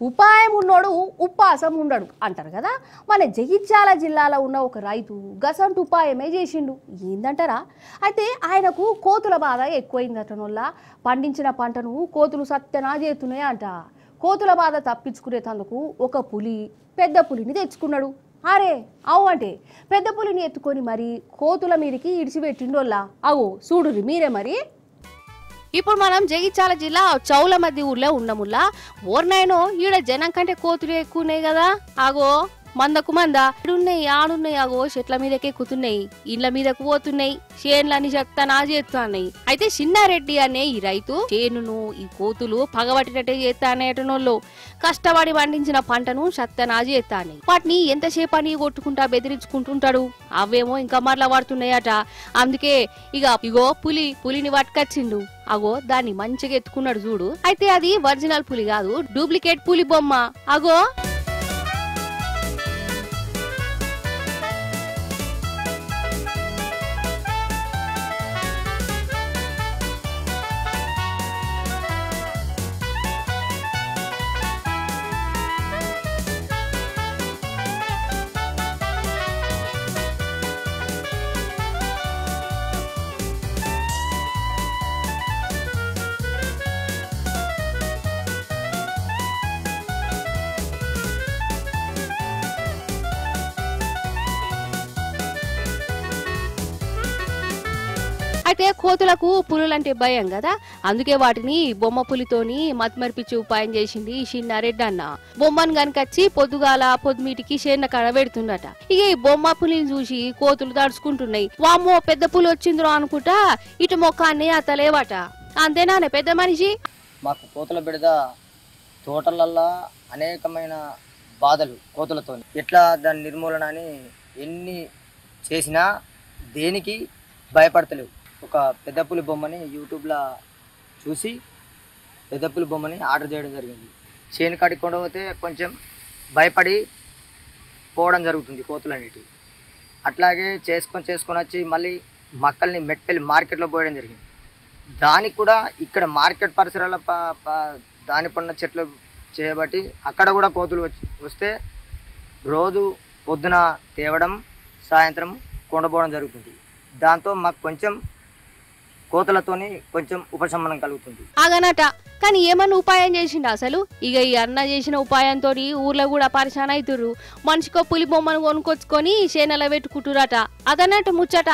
ఉపాయం ఉన్నోడు ఉపాసం ఉండడు అంటారు కదా. మన జగిత్యాల జిల్లాలో ఉన్న ఒక రైతు గసంటు ఉపాయమే చేసిండు. ఏందంటారా? అయితే ఆయనకు కోతుల బాధ ఎక్కువైందటనొల్ల పండించిన పంటను కోతులు సత్యనా చేస్తున్నాయి అంట. కోతుల బాధ తప్పించుకునేందుకు ఒక పెద్ద పులిని తెచ్చుకున్నాడు. అరే అవు అంటే పెద్ద పులిని ఎత్తుకొని మరి కోతుల మీదకి ఇడిచిపెట్టిండోల్లా. అగో చూడుర్రి మీరే మరి. ఇప్పుడు మనం జగిత్యాల జిల్లా చౌల మధ్య ఊర్లో ఉన్నాముల్లా. ఓర్నాయనో ఈడ జనం కంటే కోతులు ఎక్కువన్నాయి కదా. ఆగో మందకు మంద ఇడున్నాయి ఆడున్నాయి. ఆగో చెట్ల మీదకి ఎక్కుతున్నాయి, ఇండ్ల మీదకు పోతున్నాయి, చేన్లని చెత్తనా చేస్తున్నాయి. అయితే చిన్నారెడ్డి అనే ఈ రైతు చేనును ఈ కోతులు పగబట్టినట్టే చేస్తానేటనోళ్ళు కష్టపడి పండించిన పంటను చెత్తనా చేస్తాయి. వాటిని ఎంతసేపు అని కొట్టుకుంటా బెదిరించుకుంటుంటాడు. అవేమో ఇంకా మరలా పడుతున్నాయట. అందుకే ఇగో పులిని పట్టుకొచ్చిండు. అగో దాన్ని మంచిగా ఎత్తుకున్నాడు చూడు. అయితే అది ఒరిజినల్ పులి కాదు, డూప్లికేట్ పులి బొమ్మ. అగో అయితే కోతులకు పులులంటే భయం కదా. అందుకే వాటిని బొమ్మ పులితోని మతిమరిపించి ఉపాయం చేసింది చిన్నారెడ్డి అన్న. బొమ్మను గనకచ్చి పొద్దుగాల పొద్దుమీటికి చేన్న కడ పెడుతుందట. ఇక ఈ బొమ్మ పులిని చూసి కోతులు తడుచుకుంటున్నాయి. వామ్మో పెద్ద పులి వచ్చిందో అనుకుంటా ఇటు మొక్కాన్ని అతలేవట. అంతేనానే పెద్ద మనిషి. మాకు కోతుల బిడద తోటలల్లా అనేకమైన బాధలు కోతులతో. ఎట్లా దాని నిర్మూలన అని ఎన్ని చేసినా దేనికి భయపడతలేవు. ఒక పెద్ద పులి బొమ్మని యూట్యూబ్లో చూసి పెద్ద పులి బొమ్మని ఆర్డర్ చేయడం జరిగింది. చేను కాడికి కొండపోతే కొంచెం భయపడి పోవడం జరుగుతుంది కోతులన్నిటి. అట్లాగే చేసుకొని వచ్చి మళ్ళీ మక్కల్ని మెట్పల్లి మార్కెట్లో పోయడం జరిగింది. దానికి కూడా ఇక్కడ మార్కెట్ పరిసరాల దాని పడిన చెట్లు చేయబట్టి అక్కడ కూడా కోతులు వస్తే రోజు పొద్దున తేవడం సాయంత్రం కొండపోవడం జరుగుతుంది. దాంతో మాకు కొంచెం కోతులతోని కొంచెం ఉపశమనం కలుగుతుంది. అగనట కానీ ఏమన్నా ఉపాయం చేసిండు అసలు. ఇక ఈ అన్న చేసిన ఉపాయంతో ఊర్లో కూడా పరిశాన్ అవుతుర్రు. మనిషికో పులి బొమ్మను కొనుక్కొచ్చుకొని చేనలో పెట్టుకుంటురట. అదన్నట్టు ముచ్చట.